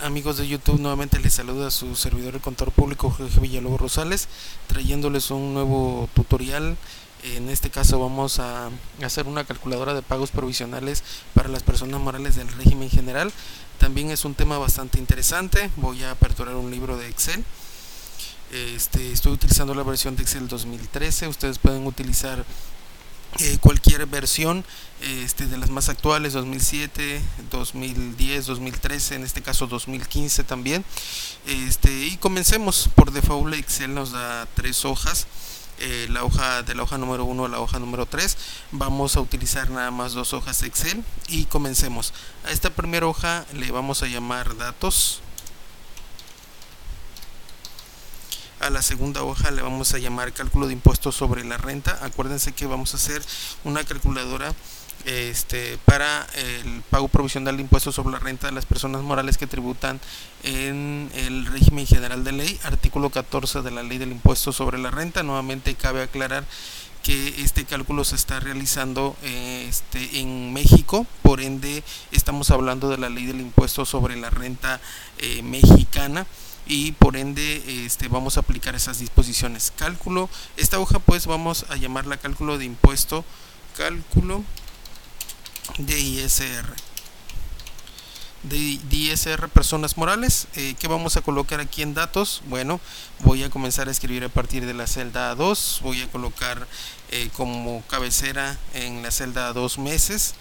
Amigos de YouTube? Nuevamente les saluda su servidor el contador público Jorge Villalobos Rosales, trayéndoles un nuevo tutorial. En este caso vamos a hacer una calculadora de pagos provisionales para las personas morales del régimen general. También es un tema bastante interesante. Voy a aperturar un libro de Excel. Estoy utilizando la versión de Excel 2013. Ustedes pueden utilizar cualquier versión de las más actuales, 2007, 2010, 2013, en este caso 2015 también. Y comencemos. Por default Excel nos da 3 hojas, de la hoja número 1 a la hoja número 3. Vamos a utilizar nada más 2 hojas de Excel y comencemos. A esta primera hoja le vamos a llamar datos. A la segunda hoja le vamos a llamar cálculo de impuestos sobre la renta. Acuérdense que vamos a hacer una calculadora para el pago provisional de impuestos sobre la renta de las personas morales que tributan en el régimen general de ley, artículo 14 de la ley del impuesto sobre la renta. Nuevamente cabe aclarar que este cálculo se está realizando en México, por ende estamos hablando de la ley del impuesto sobre la renta mexicana, y por ende vamos a aplicar esas disposiciones. Cálculo, esta hoja pues vamos a llamarla cálculo de impuesto, cálculo de ISR personas morales. ¿Qué vamos a colocar aquí en datos? Bueno, voy a comenzar a escribir a partir de la celda A2. Voy a colocar como cabecera en la celda A2 meses.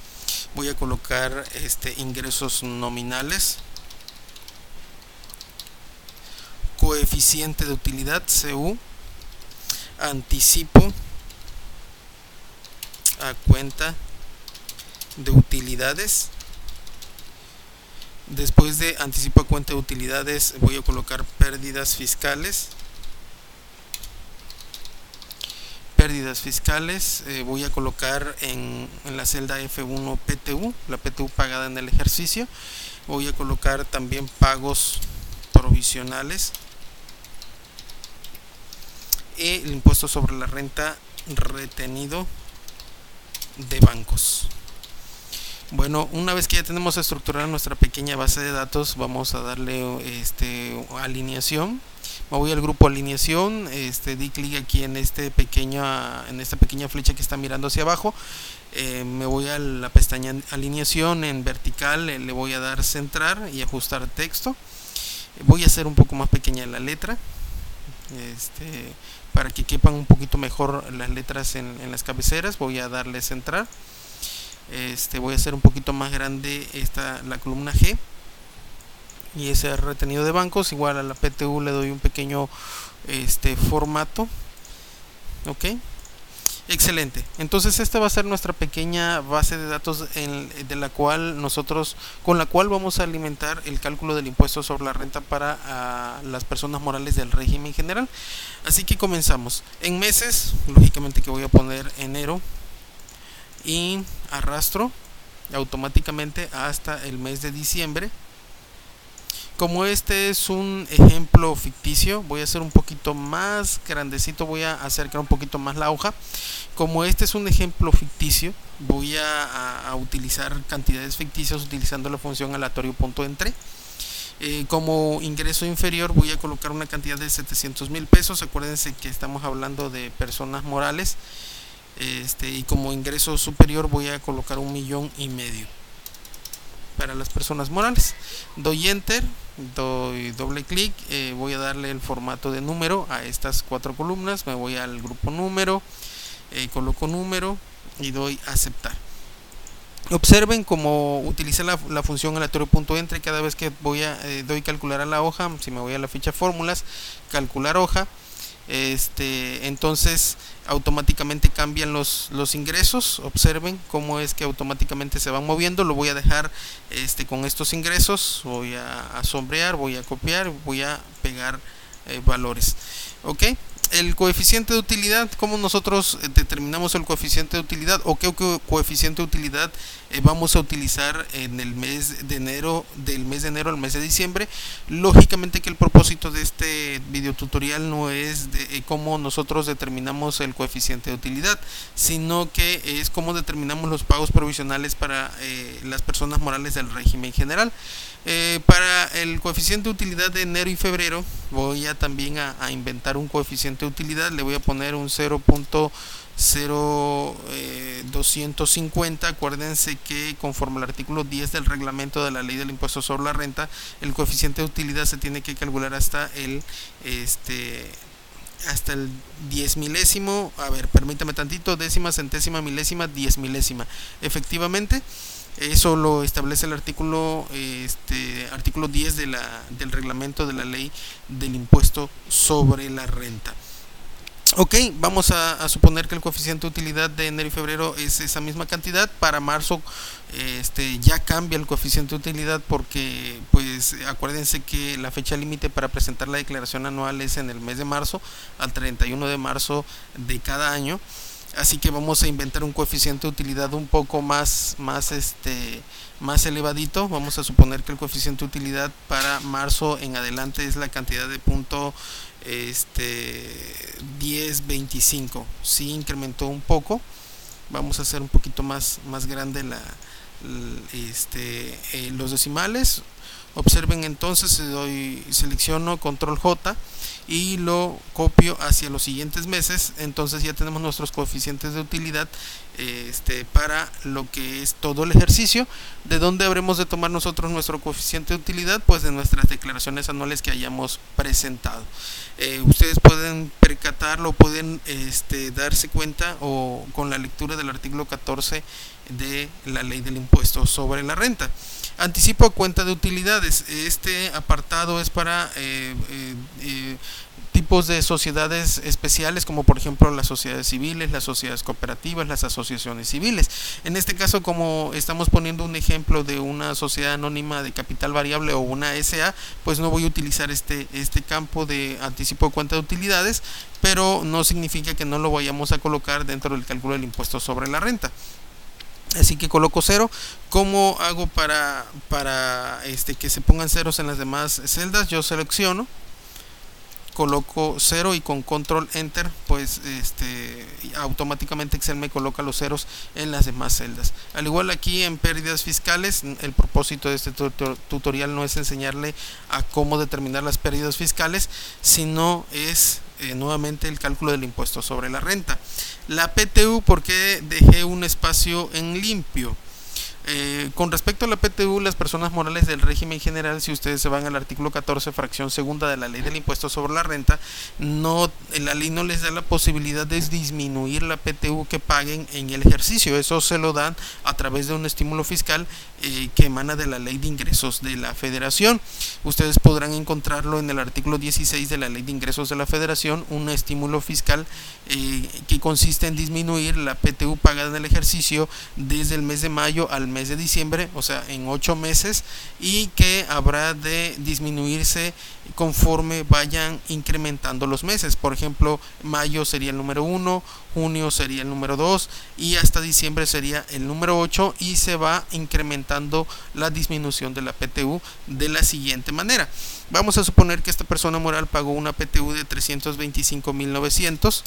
Voy a colocar ingresos nominales, coeficiente de utilidad CU, anticipo a cuenta de utilidades. Después de anticipo a cuenta de utilidades voy a colocar pérdidas fiscales. Voy a colocar en la celda F1 PTU, la PTU pagada en el ejercicio. Voy a colocar también pagos provisionales y el impuesto sobre la renta retenido de bancos. Bueno, una vez que ya tenemos estructurada nuestra pequeña base de datos, vamos a darle alineación. Me voy al grupo alineación, di clic aquí en esta pequeña flecha que está mirando hacia abajo. Me voy a la pestaña alineación en vertical, le voy a dar centrar y ajustar texto. Voy a hacer un poco más pequeña la letra, para que quepan un poquito mejor las letras en las cabeceras. Voy a darle centrar. Voy a hacer un poquito más grande la columna G, y ese retenido de bancos. Igual a la PTU le doy un pequeño formato. Ok, excelente. Entonces esta va a ser nuestra pequeña base de datos con la cual vamos a alimentar el cálculo del impuesto sobre la renta para las personas morales del régimen general. Así que comenzamos. En meses, lógicamente que voy a poner enero y arrastro automáticamente hasta el mes de diciembre. Como este es un ejemplo ficticio, voy a hacer un poquito más grandecito, voy a acercar un poquito más la hoja. Como este es un ejemplo ficticio, voy a utilizar cantidades ficticias utilizando la función aleatorio.entre. Como ingreso inferior voy a colocar una cantidad de 700,000 pesos. Acuérdense que estamos hablando de personas morales. Y como ingreso superior voy a colocar 1,5 millones para las personas morales. Doy enter, doy doble clic, voy a darle el formato de número a estas 4 columnas. Me voy al grupo número, coloco número y doy aceptar. Observen cómo utilicé la función aleatorio.entre. Cada vez que doy calcular a la hoja, si me voy a la ficha fórmulas, calcular hoja, entonces automáticamente cambian los ingresos. Observen cómo es que automáticamente se van moviendo. Lo voy a dejar con estos ingresos. Voy a sombrear, voy a copiar, voy a pegar valores. Ok, el coeficiente de utilidad, ¿cómo nosotros determinamos el coeficiente de utilidad o qué coeficiente de utilidad vamos a utilizar en el mes de enero, del mes de enero al mes de diciembre? Lógicamente que el propósito de este video tutorial no es de cómo nosotros determinamos el coeficiente de utilidad, sino que es cómo determinamos los pagos provisionales para las personas morales del régimen general. Para el coeficiente de utilidad de enero y febrero voy a también a inventar un coeficiente de utilidad. Le voy a poner un 0.0250. Acuérdense que conforme al artículo 10 del reglamento de la ley del impuesto sobre la renta, el coeficiente de utilidad se tiene que calcular hasta el 10 milésimo, a ver, permítame tantito, décima, centésima, milésima, 10 milésima. Efectivamente, eso lo establece el artículo 10 del reglamento de la ley del impuesto sobre la renta. Ok, vamos a suponer que el coeficiente de utilidad de enero y febrero es esa misma cantidad. Para marzo ya cambia el coeficiente de utilidad porque pues acuérdense que la fecha límite para presentar la declaración anual es en el mes de marzo, al 31 de marzo de cada año. Así que vamos a inventar un coeficiente de utilidad un poco más elevadito. Vamos a suponer que el coeficiente de utilidad para marzo en adelante es la cantidad de punto 10.25. Sí incrementó un poco. Vamos a hacer un poquito más grande los decimales. Observen entonces, selecciono control J y lo copio hacia los siguientes meses. Entonces ya tenemos nuestros coeficientes de utilidad para lo que es todo el ejercicio. ¿De dónde habremos de tomar nosotros nuestro coeficiente de utilidad? Pues de nuestras declaraciones anuales que hayamos presentado. Ustedes pueden percatarlo, pueden darse cuenta o con la lectura del artículo 14 de la ley del impuesto sobre la renta. Anticipo a cuenta de utilidades. Este apartado es para tipos de sociedades especiales, como por ejemplo las sociedades civiles, las sociedades cooperativas, las asociaciones civiles. En este caso, como estamos poniendo un ejemplo de una sociedad anónima de capital variable o una SA, pues no voy a utilizar este campo de anticipo de cuenta de utilidades, pero no significa que no lo vayamos a colocar dentro del cálculo del impuesto sobre la renta. Así que coloco 0. ¿Cómo hago para que se pongan ceros en las demás celdas? Yo selecciono, coloco 0 y con control enter pues automáticamente Excel me coloca los ceros en las demás celdas. Al igual aquí en pérdidas fiscales, el propósito de este tutorial no es enseñarle a cómo determinar las pérdidas fiscales, sino es nuevamente el cálculo del impuesto sobre la renta. La PTU, ¿por qué dejé un espacio en limpio? Con respecto a la PTU, las personas morales del régimen general, si ustedes se van al artículo 14, fracción segunda de la ley del impuesto sobre la renta, la ley no les da la posibilidad de disminuir la PTU que paguen en el ejercicio. Eso se lo dan a través de un estímulo fiscal que emana de la ley de ingresos de la federación. Ustedes podrán encontrarlo en el artículo 16 de la ley de ingresos de la federación, un estímulo fiscal que consiste en disminuir la PTU pagada en el ejercicio desde el mes de mayo al mes de diciembre, o sea, en 8 meses, y que habrá de disminuirse conforme vayan incrementando los meses. Por ejemplo, mayo sería el número 1, junio sería el número 2 y hasta diciembre sería el número 8, y se va incrementando la disminución de la PTU de la siguiente manera. Vamos a suponer que esta persona moral pagó una PTU de 325.900.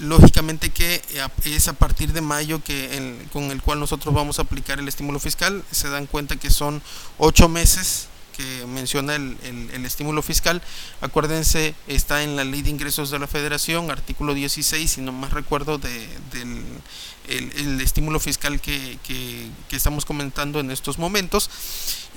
Lógicamente que es a partir de mayo con el cual nosotros vamos a aplicar el estímulo fiscal. Se dan cuenta que son 8 meses que menciona el estímulo fiscal. Acuérdense, está en la ley de ingresos de la federación, artículo 16, si no más recuerdo, el estímulo fiscal que estamos comentando en estos momentos.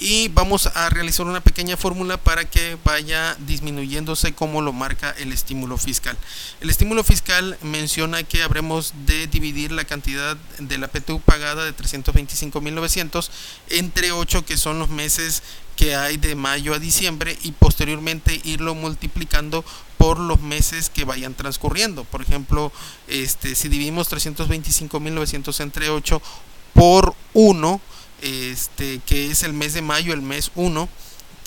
Y vamos a realizar una pequeña fórmula para que vaya disminuyéndose como lo marca el estímulo fiscal. El estímulo fiscal menciona que habremos de dividir la cantidad de la PTU pagada de 325.900 entre 8, que son los meses que hay de mayo a diciembre, y posteriormente irlo multiplicando por los meses que vayan transcurriendo. Por ejemplo, si dividimos 325.900 entre 8 por 1, que es el mes de mayo, el mes 1,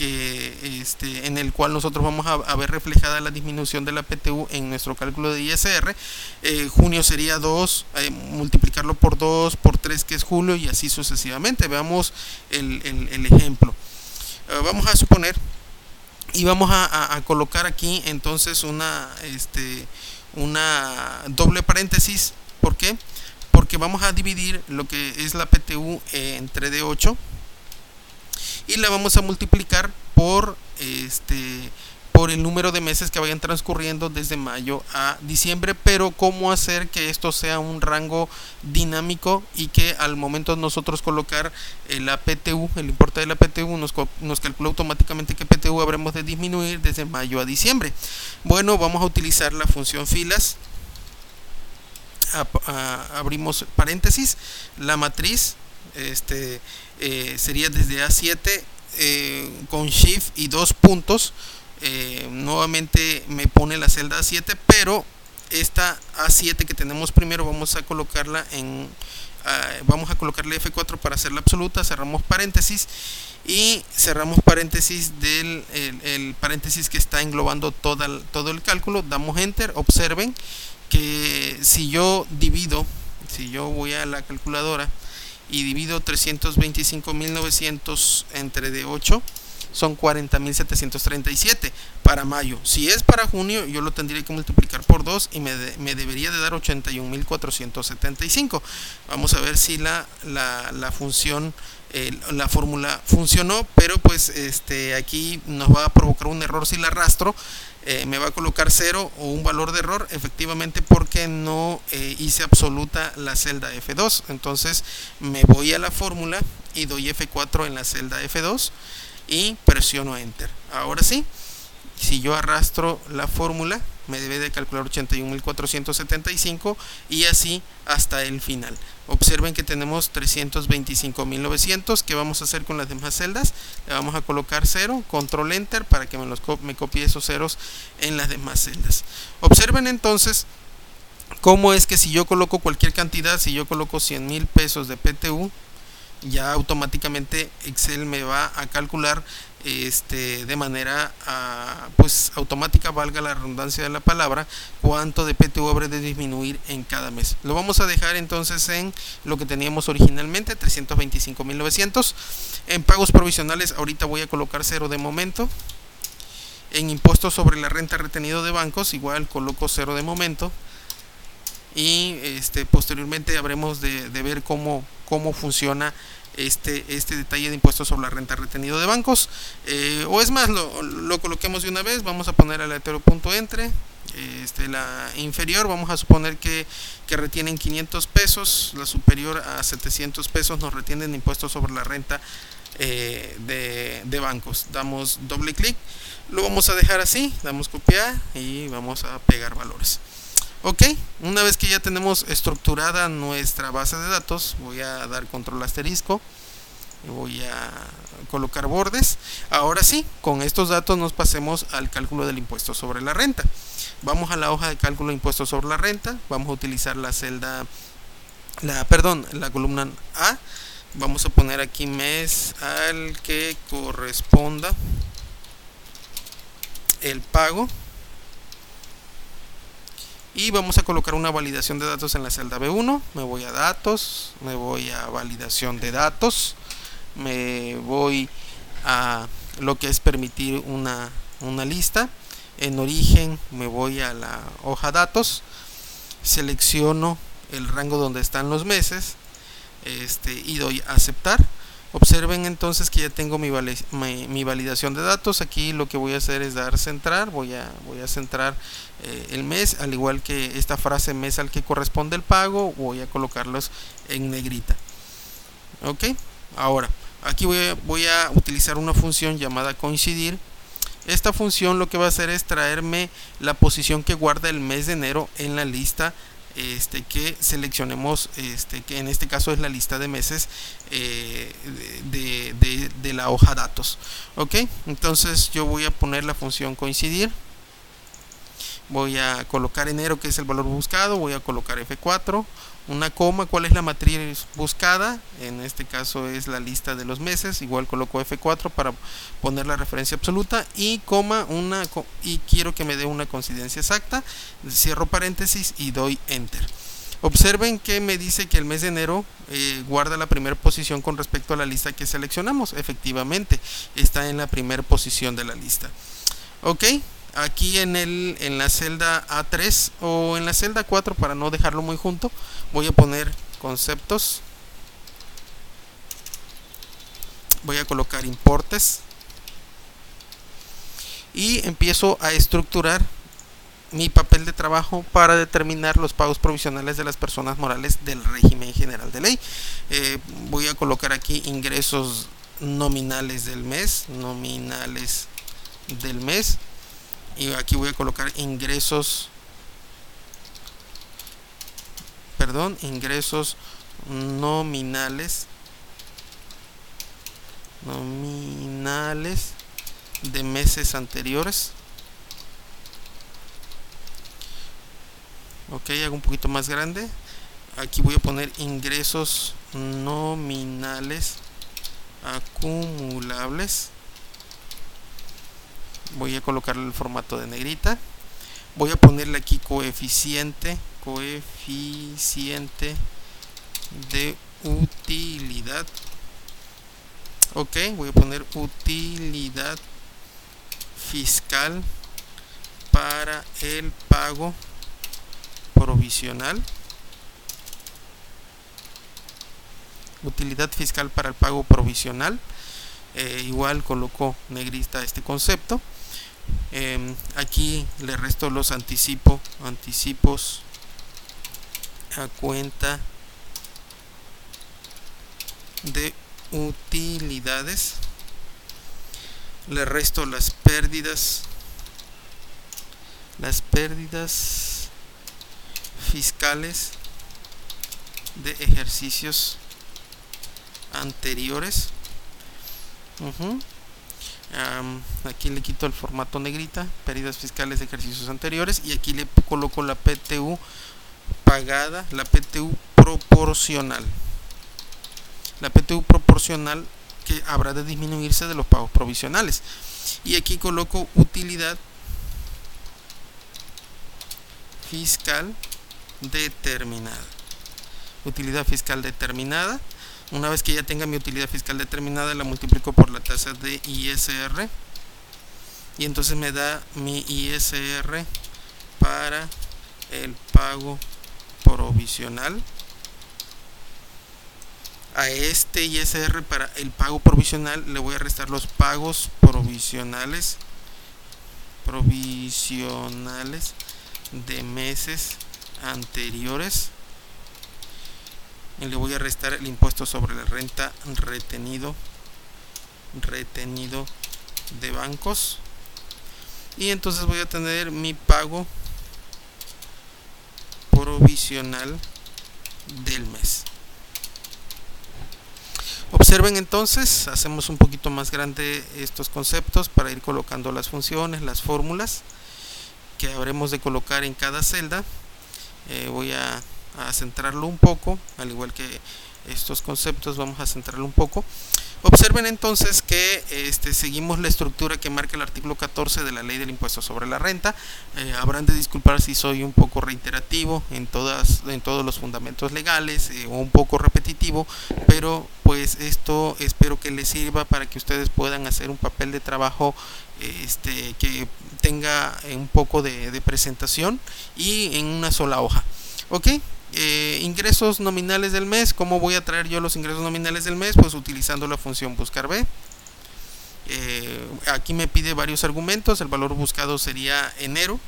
en el cual nosotros vamos a ver reflejada la disminución de la PTU en nuestro cálculo de ISR. Junio sería 2, multiplicarlo por 2, por 3 que es julio, y así sucesivamente. Veamos el ejemplo. Vamos a suponer y vamos a colocar aquí entonces una doble paréntesis. ¿Por qué? Porque vamos a dividir lo que es la PTU entre D8 y la vamos a multiplicar por el número de meses que vayan transcurriendo desde mayo a diciembre. Pero cómo hacer que esto sea un rango dinámico y que al momento de nosotros colocar la PTU, el importe de la PTU, nos calcula automáticamente qué PTU habremos de disminuir desde mayo a diciembre. Bueno, vamos a utilizar la función filas. Abrimos paréntesis, la matriz sería desde A7 con shift y 2 puntos. Nuevamente me pone la celda A7, pero esta A7 que tenemos primero vamos a colocarla vamos a colocarle F4 para hacerla absoluta. Cerramos paréntesis y cerramos paréntesis del el paréntesis que está englobando todo el cálculo. Damos enter. Observen que si yo voy a la calculadora y divido 325.900 entre D8, son 40.737 para mayo. Si es para junio, yo lo tendría que multiplicar por 2 y me debería de dar 81.475. Vamos a ver si la función, la fórmula funcionó, pero pues aquí nos va a provocar un error si la arrastro. Me va a colocar 0 o un valor de error, efectivamente, porque no hice absoluta la celda F2. Entonces me voy a la fórmula y doy F4 en la celda F2 y presiono enter. Ahora sí, si yo arrastro la fórmula, me debe de calcular 81.475 y así hasta el final. Observen que tenemos 325.900. ¿Qué vamos a hacer con las demás celdas? Le vamos a colocar 0, control enter para que me copie esos ceros en las demás celdas. Observen entonces cómo es que si yo coloco cualquier cantidad, si yo coloco 100.000 pesos de PTU, ya automáticamente Excel me va a calcular de manera pues automática, valga la redundancia de la palabra, cuánto de PTU habré de disminuir en cada mes. Lo vamos a dejar entonces en lo que teníamos originalmente, 325.900. En pagos provisionales ahorita voy a colocar 0 de momento. En impuestos sobre la renta retenido de bancos igual coloco 0 de momento. Y posteriormente habremos de ver cómo funciona este detalle de impuestos sobre la renta retenido de bancos. O es más, lo coloquemos de una vez. Vamos a poner aleatorio punto entre. La inferior vamos a suponer que retienen 500 pesos, la superior a 700 pesos nos retienen impuestos sobre la renta de bancos. Damos doble clic, lo vamos a dejar así, damos copiar y vamos a pegar valores. Ok, una vez que ya tenemos estructurada nuestra base de datos, voy a dar control asterisco y voy a colocar bordes. Ahora sí, con estos datos nos pasemos al cálculo del impuesto sobre la renta. Vamos a la hoja de cálculo de impuestos sobre la renta, vamos a utilizar la columna A. Vamos a poner aquí mes al que corresponda el pago. Y vamos a colocar una validación de datos en la celda B1. Me voy a datos, me voy a validación de datos, me voy a lo que es permitir una lista. En origen me voy a la hoja datos, selecciono el rango donde están los meses y doy a aceptar. Observen entonces que ya tengo mi validación de datos. Aquí lo que voy a hacer es dar centrar. Voy a centrar el mes, al igual que esta frase mes al que corresponde el pago, voy a colocarlos en negrita. Ok, ahora aquí voy a utilizar una función llamada coincidir. Esta función lo que va a hacer es traerme la posición que guarda el mes de enero en la lista que seleccionemos, que en este caso es la lista de meses de la hoja datos. Ok, entonces yo voy a poner la función coincidir, voy a colocar enero, que es el valor buscado, voy a colocar F4, una coma, cuál es la matriz buscada, en este caso es la lista de los meses, igual coloco F4 para poner la referencia absoluta, y coma, y quiero que me dé una coincidencia exacta, cierro paréntesis y doy enter. Observen que me dice que el mes de enero guarda la primera posición con respecto a la lista que seleccionamos. Efectivamente, está en la primera posición de la lista. Ok, aquí en la celda A3 o en la celda 4, para no dejarlo muy junto, voy a poner conceptos. Voy a colocar importes. Y empiezo a estructurar mi papel de trabajo para determinar los pagos provisionales de las personas morales del régimen general de ley. Voy a colocar aquí ingresos nominales del mes, y aquí voy a colocar ingresos nominales de meses anteriores. Ok, hago un poquito más grande. Aquí voy a poner ingresos nominales acumulables. Voy a colocarle el formato de negrita. Voy a ponerle aquí coeficiente de utilidad. Ok, voy a poner utilidad fiscal para el pago provisional. Utilidad fiscal para el pago provisional. Igual coloco negrita este concepto. Aquí le resto los anticipos a cuenta de utilidades. Le resto las pérdidas fiscales de ejercicios anteriores. Aquí le quito el formato negrita, pérdidas fiscales de ejercicios anteriores, y aquí le coloco la PTU pagada, la PTU proporcional. La PTU proporcional que habrá de disminuirse de los pagos provisionales. Y aquí coloco utilidad fiscal determinada. Utilidad fiscal determinada. Una vez que ya tenga mi utilidad fiscal determinada, la multiplico por la tasa de ISR. Y entonces me da mi ISR para el pago provisional. A este ISR para el pago provisional le voy a restar los pagos provisionales de meses anteriores, y le voy a restar el impuesto sobre la renta retenido de bancos, y entonces voy a tener mi pago provisional del mes. Observen entonces, hacemos un poquito más grande estos conceptos para ir colocando las funciones, las fórmulas que habremos de colocar en cada celda. Voy a centrarlo un poco, al igual que estos conceptos vamos a centrarlo un poco. Observen entonces que seguimos la estructura que marca el artículo 14 de la ley del impuesto sobre la renta. Habrán de disculpar si soy un poco reiterativo en todos los fundamentos legales, o un poco repetitivo, pero pues esto espero que les sirva para que ustedes puedan hacer un papel de trabajo que tenga un poco de presentación y en una sola hoja. Ok. Ingresos nominales del mes. ¿Cómo voy a traer yo los ingresos nominales del mes? Pues utilizando la función buscar B. Aquí me pide varios argumentos. El valor buscado sería enero,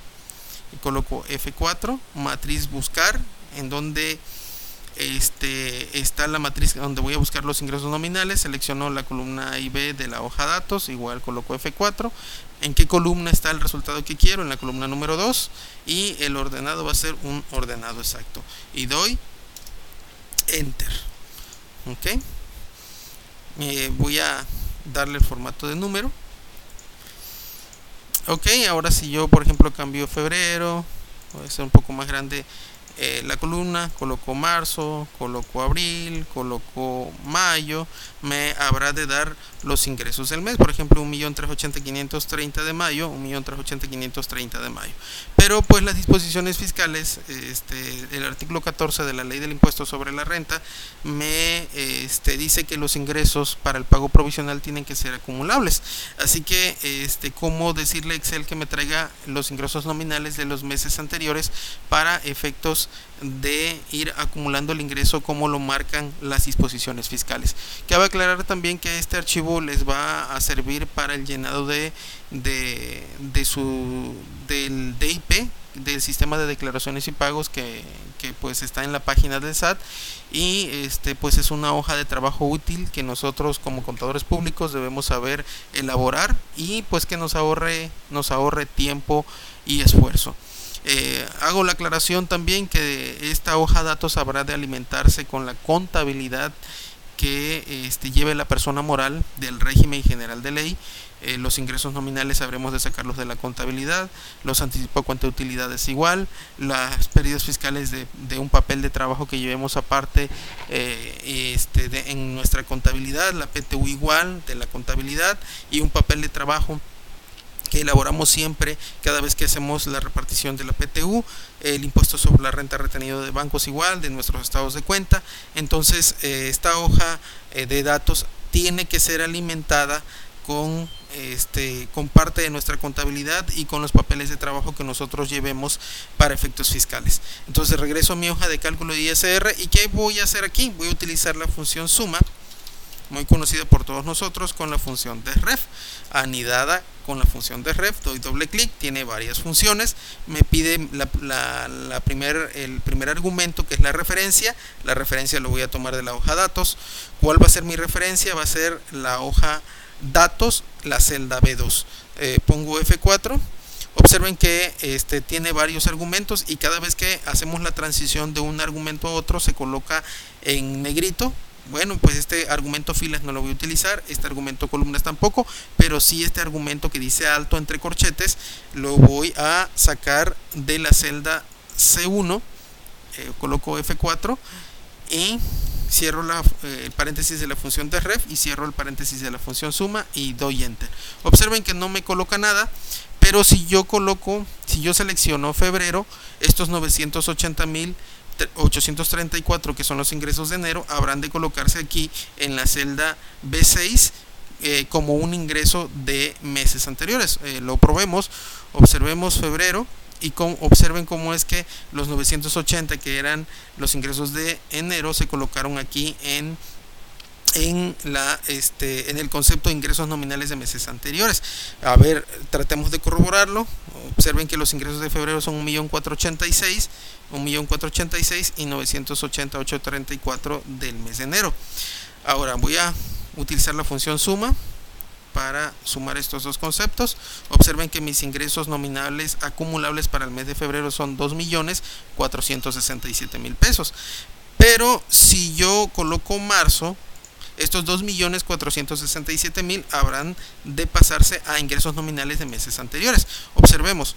y coloco F4, matriz buscar, en donde está la matriz donde voy a buscar los ingresos nominales. Selecciono la columna A y B de la hoja datos, igual coloco F4. ¿En qué columna está el resultado que quiero? En la columna número 2, y el ordenado va a ser un ordenado exacto, y doy enter. Ok, voy a darle el formato de número. Ok, ahora si yo por ejemplo cambio febrero, voy a hacer un poco más grande la columna, coloco marzo, coloco abril, coloco mayo, me habrá de dar los ingresos del mes, por ejemplo 1.380.530 de mayo, 1.380.530 de mayo. Pero pues las disposiciones fiscales, el artículo 14 de la ley del impuesto sobre la renta me dice que los ingresos para el pago provisional tienen que ser acumulables, así que cómo decirle a Excel que me traiga los ingresos nominales de los meses anteriores para efectos de ir acumulando el ingreso como lo marcan las disposiciones fiscales. Cabe aclarar también que este archivo les va a servir para el llenado del DIP, del sistema de declaraciones y pagos que pues está en la página del SAT, y pues es una hoja de trabajo útil que nosotros como contadores públicos debemos saber elaborar y pues que nos ahorre tiempo y esfuerzo. Hago la aclaración también que esta hoja de datos habrá de alimentarse con la contabilidad que lleve la persona moral del régimen general de ley. Los ingresos nominales habremos de sacarlos de la contabilidad, los anticipos a cuenta de utilidades igual, las pérdidas fiscales de un papel de trabajo que llevemos aparte en nuestra contabilidad, la PTU igual de la contabilidad y un papel de trabajo que elaboramos siempre cada vez que hacemos la repartición de la PTU, el impuesto sobre la renta retenido de bancos igual, de nuestros estados de cuenta. Entonces esta hoja de datos tiene que ser alimentada con parte de nuestra contabilidad y con los papeles de trabajo que nosotros llevemos para efectos fiscales. Entonces regreso a mi hoja de cálculo de ISR y ¿qué voy a hacer aquí? Voy a utilizar la función suma, muy conocida por todos nosotros, con la función desref, anidada con la función desref. Doy doble clic, tiene varias funciones, me pide el primer argumento, que es la referencia. La referencia lo voy a tomar de la hoja datos. ¿Cuál va a ser mi referencia? Va a ser la hoja datos, la celda B2. Pongo F4. Observen que tiene varios argumentos y cada vez que hacemos la transición de un argumento a otro se coloca en negrito. Bueno, pues este argumento filas no lo voy a utilizar, este argumento columnas tampoco, pero sí este argumento que dice alto entre corchetes lo voy a sacar de la celda C1. Coloco F4 y cierro el paréntesis de la función desref y cierro el paréntesis de la función suma y doy enter. Observen que no me coloca nada, pero si yo selecciono febrero, estos 980.834 que son los ingresos de enero habrán de colocarse aquí en la celda B6 como un ingreso de meses anteriores. Lo probemos, observemos febrero y observen cómo es que los 980 que eran los ingresos de enero se colocaron aquí en el concepto de ingresos nominales de meses anteriores. A ver, tratemos de corroborarlo. Observen que los ingresos de febrero son 1.486.000 y 980.834 del mes de enero. Ahora voy a utilizar la función suma para sumar estos dos conceptos. Observen que mis ingresos nominales acumulables para el mes de febrero son 2.467.000 pesos. Pero si yo coloco marzo, estos 2.467.000 habrán de pasarse a ingresos nominales de meses anteriores. Observemos,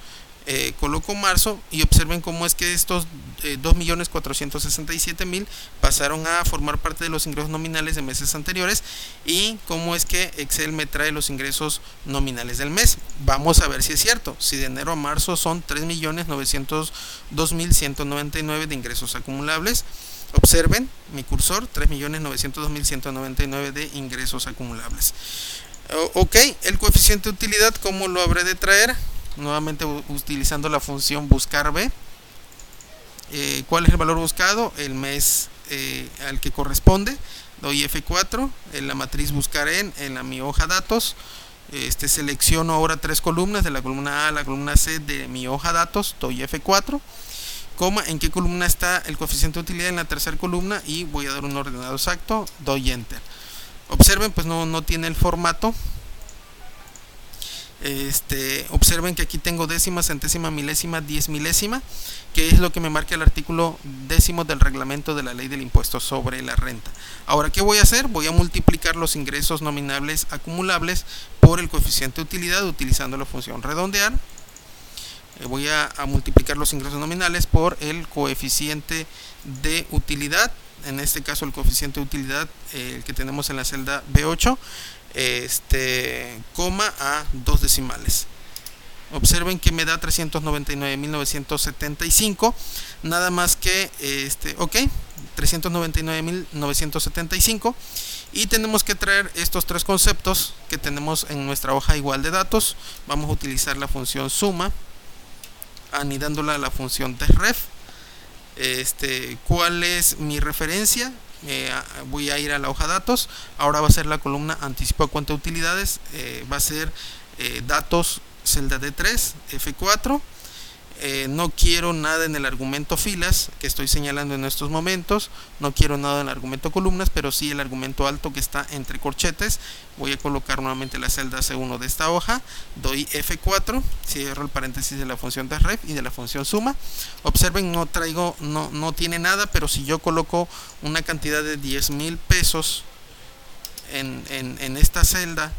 coloco marzo y observen cómo es que estos 2.467.000 pasaron a formar parte de los ingresos nominales de meses anteriores y cómo es que Excel me trae los ingresos nominales del mes. Vamos a ver si es cierto. Si de enero a marzo son 3.902.199 de ingresos acumulables. Observen mi cursor, 3.902.199 de ingresos acumulables. Ok, el coeficiente de utilidad, ¿cómo lo habré de traer? Nuevamente utilizando la función buscar B. ¿Cuál es el valor buscado? El mes al que corresponde. Doy F4, en la matriz buscar en mi hoja datos. Selecciono ahora tres columnas, de la columna A a la columna C de mi hoja datos. Doy F4. ¿En qué columna está el coeficiente de utilidad? En la tercera columna, y voy a dar un ordenado exacto, doy enter. Observen, pues no tiene el formato. Observen que aquí tengo décima, centésima, milésima, 10 milésima, que es lo que me marca el artículo 10º del reglamento de la ley del impuesto sobre la renta. Ahora, ¿qué voy a hacer? Voy a multiplicar los ingresos nominables acumulables por el coeficiente de utilidad utilizando la función redondear. voy a multiplicar los ingresos nominales por el coeficiente de utilidad, en este caso el coeficiente de utilidad el que tenemos en la celda B8, coma a 2 decimales. Observen que me da 399.975, nada más que ok, 399.975, y tenemos que traer estos tres conceptos que tenemos en nuestra hoja igual de datos. Vamos a utilizar la función suma anidándola a la función desref. ¿Cuál es mi referencia? Voy a ir a la hoja datos. Ahora va a ser la columna anticipo a cuenta de utilidades, va a ser datos celda D3 F4. No quiero nada en el argumento filas que estoy señalando en estos momentos, no quiero nada en el argumento columnas, pero sí el argumento alto que está entre corchetes. Voy a colocar nuevamente la celda C1 de esta hoja, doy F4, cierro el paréntesis de la función desref y de la función suma. Observen, no tiene nada, pero si yo coloco una cantidad de 10,000 pesos en esta celda,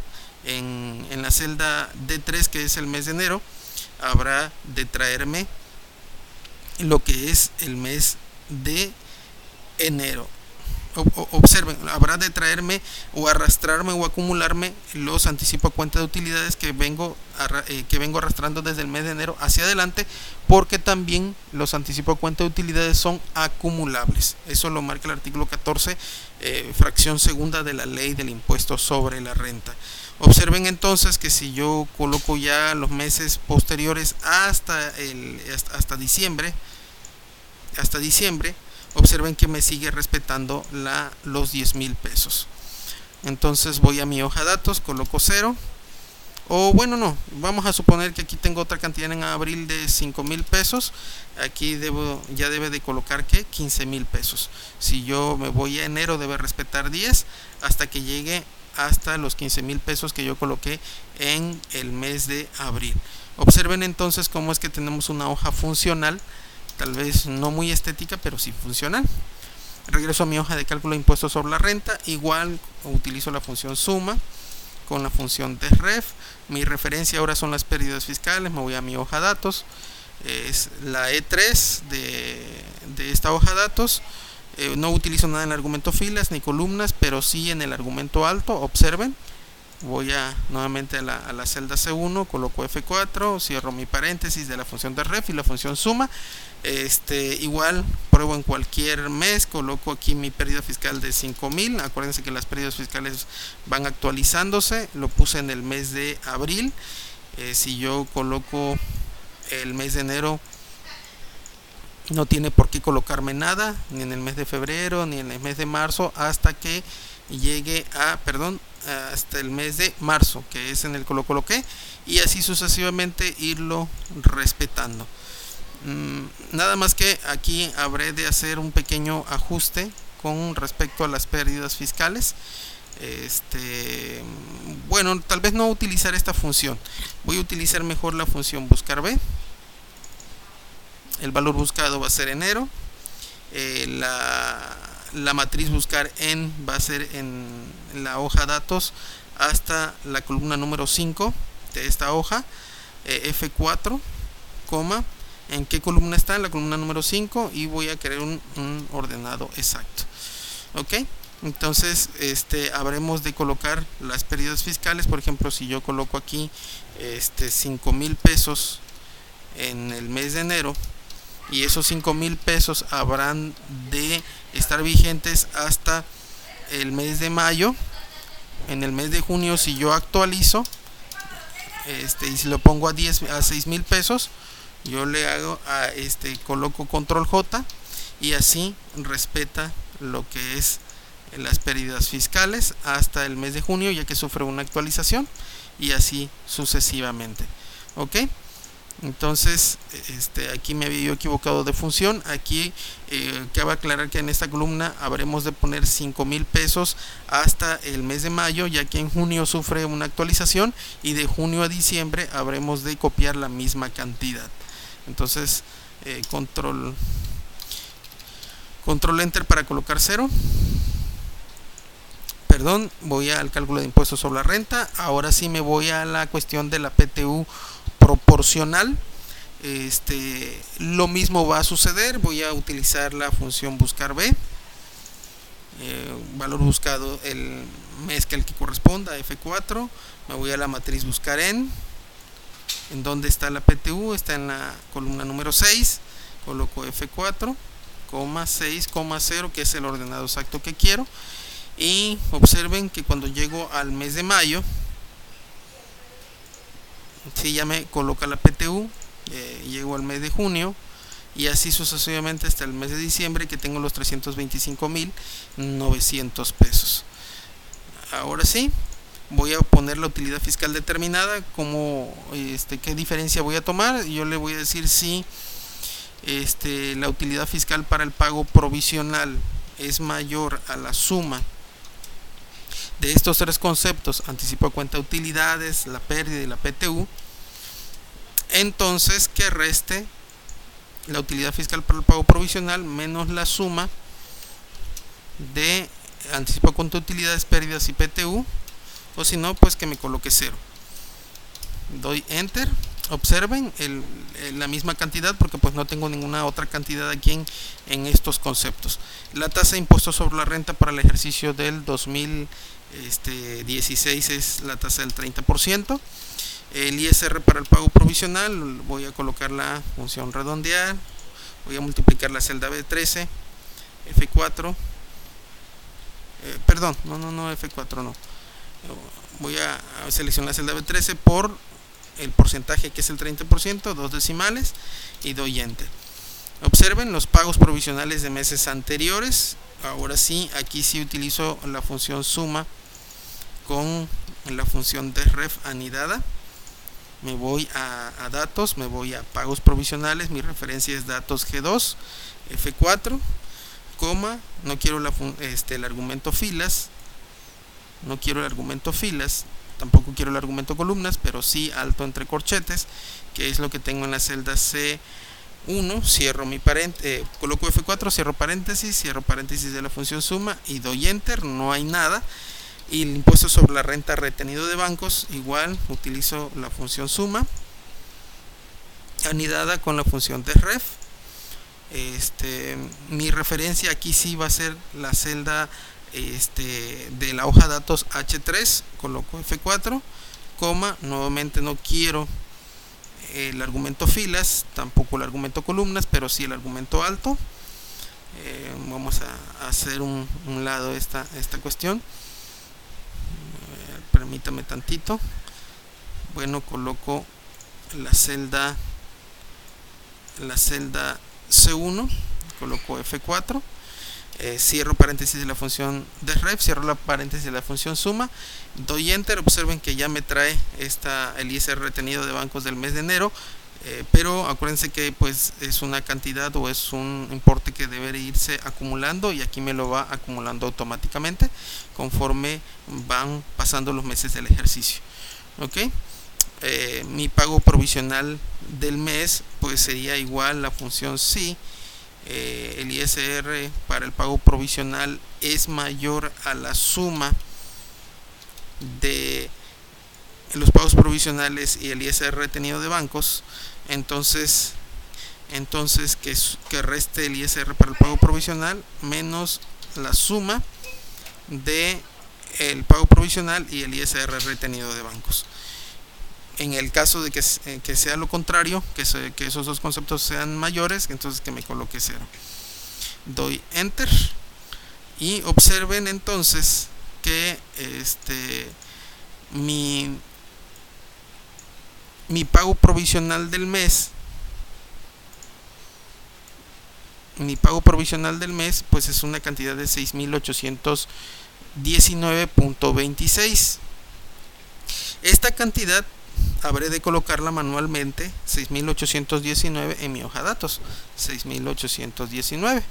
en la celda D3, que es el mes de enero, habrá de traerme lo que es el mes de enero. Observen, habrá de traerme o arrastrarme o acumularme los anticipo a cuenta de utilidades que vengo arrastrando desde el mes de enero hacia adelante, porque también los anticipo a cuenta de utilidades son acumulables. Eso lo marca el artículo 14, fracción segunda de la ley del impuesto sobre la renta. Observen entonces que si yo coloco ya los meses posteriores hasta diciembre, observen que me sigue respetando los 10,000 pesos. Entonces voy a mi hoja datos, coloco 0, o bueno, no, vamos a suponer que aquí tengo otra cantidad en abril de 5,000 pesos. Aquí ya debe de colocar que 15,000 pesos. Si yo me voy a enero, debe respetar 10 hasta que llegue hasta los 15,000 pesos que yo coloqué en el mes de abril. Observen entonces cómo es que tenemos una hoja funcional, tal vez no muy estética, pero sí funcional. Regreso a mi hoja de cálculo de impuestos sobre la renta, igual utilizo la función suma con la función desref. Mi referencia ahora son las pérdidas fiscales, me voy a mi hoja datos, es la E3 de esta hoja datos. No utilizo nada en el argumento filas ni columnas, pero sí en el argumento alto. Observen, voy nuevamente a la celda C1, coloco F4, cierro mi paréntesis de la función de ref y la función suma. Igual pruebo en cualquier mes, coloco aquí mi pérdida fiscal de 5,000. Acuérdense que las pérdidas fiscales van actualizándose. Lo puse en el mes de abril. Si yo coloco el mes de enero, no tiene por qué colocarme nada, ni en el mes de febrero, ni en el mes de marzo, hasta que llegue hasta el mes de marzo, que es en el que lo coloqué, y así sucesivamente irlo respetando. Nada más que aquí habré de hacer un pequeño ajuste con respecto a las pérdidas fiscales. Bueno, tal vez no utilizar esta función, voy a utilizar mejor la función buscar B. El valor buscado va a ser enero. La matriz buscar en va a ser en la hoja datos hasta la columna número 5 de esta hoja, F4, ¿en qué columna está? En la columna número 5, y voy a querer un ordenado exacto. Ok, entonces habremos de colocar las pérdidas fiscales. Por ejemplo, si yo coloco aquí 5,000 pesos en el mes de enero, y esos 5,000 pesos habrán de estar vigentes hasta el mes de mayo. En el mes de junio, si yo actualizo y si lo pongo a 6,000 pesos, yo le hago coloco control J, y así respeta lo que es las pérdidas fiscales hasta el mes de junio, ya que sufre una actualización, y así sucesivamente. Ok, entonces aquí me había yo equivocado de función. Aquí cabe aclarar que en esta columna habremos de poner 5,000 pesos hasta el mes de mayo, ya que en junio sufre una actualización, y de junio a diciembre habremos de copiar la misma cantidad. Entonces control enter para colocar 0. Perdón, voy al cálculo de impuestos sobre la renta. Ahora sí me voy a la cuestión de la PTU proporcional. Lo mismo va a suceder. Voy a utilizar la función buscar B, valor buscado el mes que corresponda, F4. Me voy a la matriz buscar en donde está la PTU, está en la columna número 6, coloco F4, 6, 0, que es el ordenado exacto que quiero, y observen que cuando llego al mes de mayo, si ya me coloca la PTU, llego al mes de junio, y así sucesivamente hasta el mes de diciembre, que tengo los 325.900 pesos. Ahora sí, voy a poner la utilidad fiscal determinada. Como qué diferencia voy a tomar. Yo le voy a decir si la utilidad fiscal para el pago provisional es mayor a la suma de estos tres conceptos: anticipo a cuenta de utilidades, la pérdida y la PTU. Entonces que reste la utilidad fiscal para el pago provisional menos la suma de anticipo a cuenta de utilidades, pérdidas y PTU, o si no, pues que me coloque 0. Doy enter. Observen la misma cantidad, porque pues no tengo ninguna otra cantidad aquí en estos conceptos. La tasa de impuesto sobre la renta para el ejercicio del 2016 es la tasa del 30%. El ISR para el pago provisional, voy a colocar la función redondear, voy a multiplicar la celda B13, F4, perdón, no F4 no, voy a seleccionar la celda B13 por el porcentaje, que es el 30%, 2 decimales, y doy enter. Observen los pagos provisionales de meses anteriores. Ahora sí, aquí sí utilizo la función suma con la función desref anidada. Me voy a datos, me voy a pagos provisionales, mi referencia es datos G2, F4, coma, no quiero el argumento filas, tampoco quiero el argumento columnas, pero sí alto entre corchetes, que es lo que tengo en la celda C1. Cierro mi paréntesis, coloco F4, cierro paréntesis de la función suma y doy enter. No hay nada. Y el impuesto sobre la renta retenido de bancos, igual utilizo la función suma anidada con la función desref. Mi referencia aquí sí va a ser la celda de la hoja datos H3, coloco F4, coma, nuevamente no quiero el argumento filas, tampoco el argumento columnas, pero sí el argumento alto. Vamos a hacer un lado esta cuestión. Permítame tantito. Bueno, coloco la celda C1, coloco F4, cierro paréntesis de la función desref, cierro la paréntesis de la función suma, doy enter. Observen que ya me trae el ISR retenido de bancos del mes de enero, pero acuérdense que pues es una cantidad o es un importe que debe irse acumulando, y aquí me lo va acumulando automáticamente conforme van pasando los meses del ejercicio. ¿Ok? Mi pago provisional del mes pues sería igual la función si el ISR para el pago provisional es mayor a la suma de los pagos provisionales y el ISR retenido de bancos. Entonces que reste el ISR para el pago provisional menos la suma de el pago provisional y el ISR retenido de bancos. En el caso de que sea lo contrario, que esos dos conceptos sean mayores, entonces que me coloque 0. Doy enter y observen entonces que mi pago provisional del mes, pues es una cantidad de 6.819.26. Esta cantidad habré de colocarla manualmente, 6.819, en mi hoja datos, 6.819.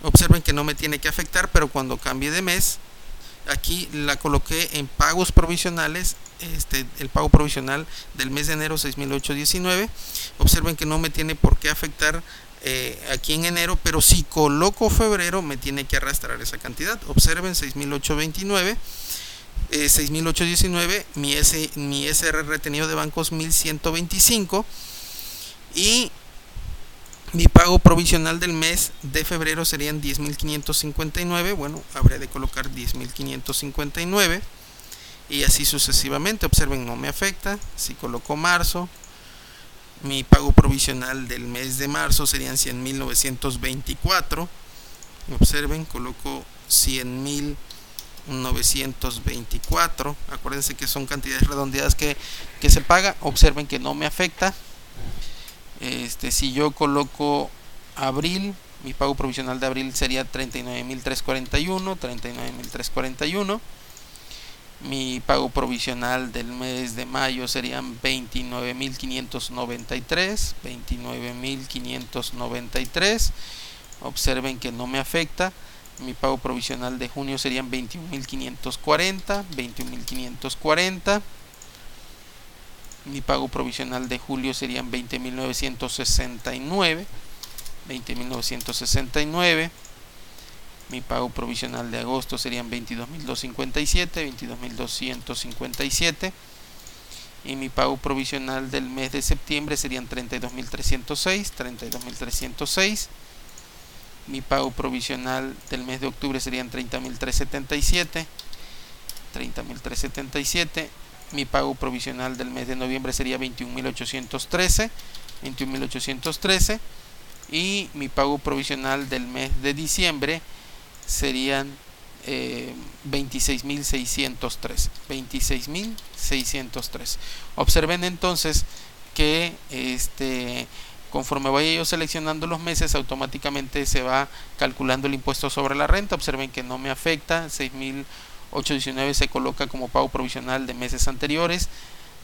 Observen que no me tiene que afectar, pero cuando cambie de mes, aquí la coloqué en pagos provisionales, el pago provisional del mes de enero, 6.819. Observen que no me tiene por qué afectar aquí en enero, pero si coloco febrero me tiene que arrastrar esa cantidad. Observen 6.829, 6.819, mi SR retenido de bancos 1.125, Y mi pago provisional del mes de febrero serían 10.559. Bueno, habré de colocar 10.559 y así sucesivamente. Observen, no me afecta. Si coloco marzo, mi pago provisional del mes de marzo serían 100.924. Observen, coloco 100.924. Acuérdense que son cantidades redondeadas que se paga. Observen que no me afecta. Si yo coloco abril, mi pago provisional de abril sería 39.341. Mi pago provisional del mes de mayo serían 29.593. Observen que no me afecta. Mi pago provisional de junio serían 21.540. Mi pago provisional de julio serían 20.969. Mi pago provisional de agosto serían 22.257. Y mi pago provisional del mes de septiembre serían 32.306. Mi pago provisional del mes de octubre serían 30.377. Mi pago provisional del mes de noviembre sería 21.813. Y mi pago provisional del mes de diciembre serían 26.603. Observen entonces que conforme vaya yo seleccionando los meses, automáticamente se va calculando el impuesto sobre la renta. Observen que no me afecta. 6.819 se coloca como pago provisional de meses anteriores.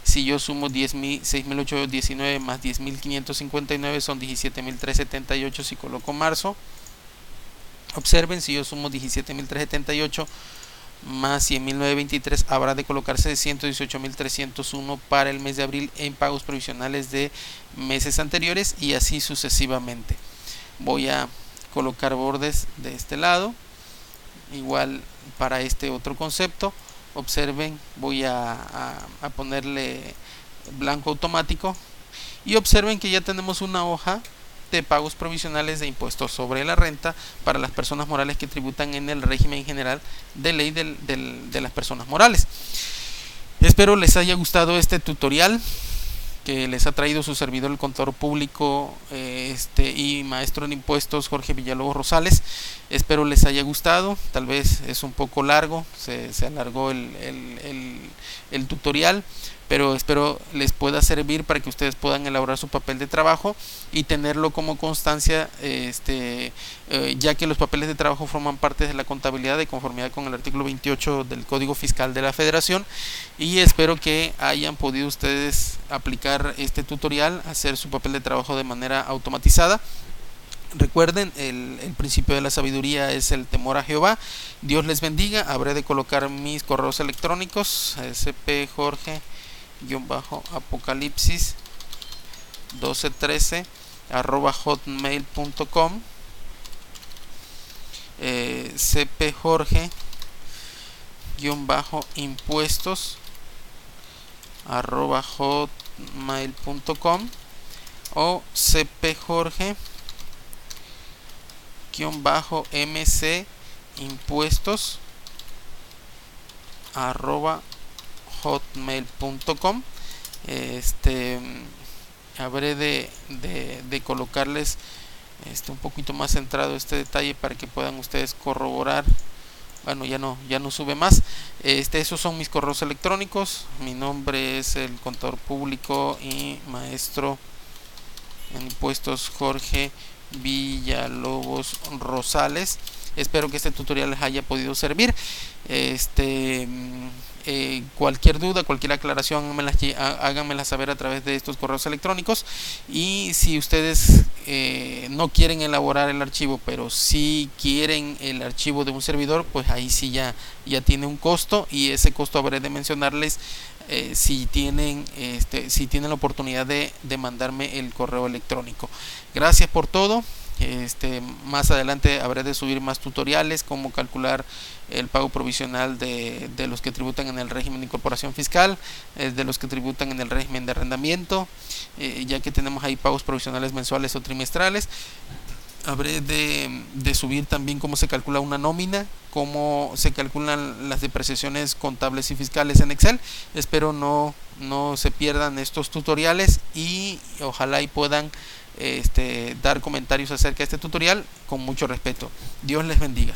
Si yo sumo 6.819 más 10.559 son 17.378 si coloco marzo. Observen, si yo sumo 17.378 más 100.923 habrá de colocarse 118.301 para el mes de abril en pagos provisionales de meses anteriores, y así sucesivamente. Voy a colocar bordes de este lado, igual para este otro concepto. Observen, voy a ponerle blanco automático, y observen que ya tenemos una hoja de pagos provisionales de impuestos sobre la renta para las personas morales que tributan en el régimen general de ley de las personas morales. Espero les haya gustado este tutorial que les ha traído su servidor, el contador público y maestro en impuestos Jorge Villalobos Rosales. Espero les haya gustado. Tal vez es un poco largo, se alargó el tutorial, pero espero les pueda servir para que ustedes puedan elaborar su papel de trabajo y tenerlo como constancia, ya que los papeles de trabajo forman parte de la contabilidad de conformidad con el artículo 28 del Código Fiscal de la Federación. Y espero que hayan podido ustedes aplicar este tutorial, hacer su papel de trabajo de manera automatizada. Recuerden, el principio de la sabiduría es el temor a Jehová. Dios les bendiga. Habré de colocar mis correos electrónicos: spjorge-apocalipsis 1213 @hotmail.com, cpjorge-impuestos @hotmail.com o cpjorge-mc impuestos @hotmail.com. Habré de colocarles un poquito más centrado este detalle para que puedan ustedes corroborar. Bueno, ya no sube más. Esos son mis correos electrónicos. Mi nombre es el contador público y maestro en impuestos Jorge Villalobos Rosales. Espero que este tutorial les haya podido servir. Cualquier duda, cualquier aclaración, háganmela saber a través de estos correos electrónicos. Y si ustedes no quieren elaborar el archivo, pero si quieren el archivo de un servidor, pues ahí sí ya tiene un costo, y ese costo habré de mencionarles si tienen la oportunidad de mandarme el correo electrónico. Gracias por todo. Más adelante habré de subir más tutoriales, cómo calcular el pago provisional de los que tributan en el régimen de incorporación fiscal, de los que tributan en el régimen de arrendamiento, ya que tenemos ahí pagos provisionales mensuales o trimestrales. Habré de subir también cómo se calcula una nómina, cómo se calculan las depreciaciones contables y fiscales en Excel. Espero no se pierdan estos tutoriales y ojalá y puedan dar comentarios acerca de este tutorial con mucho respeto. Dios les bendiga.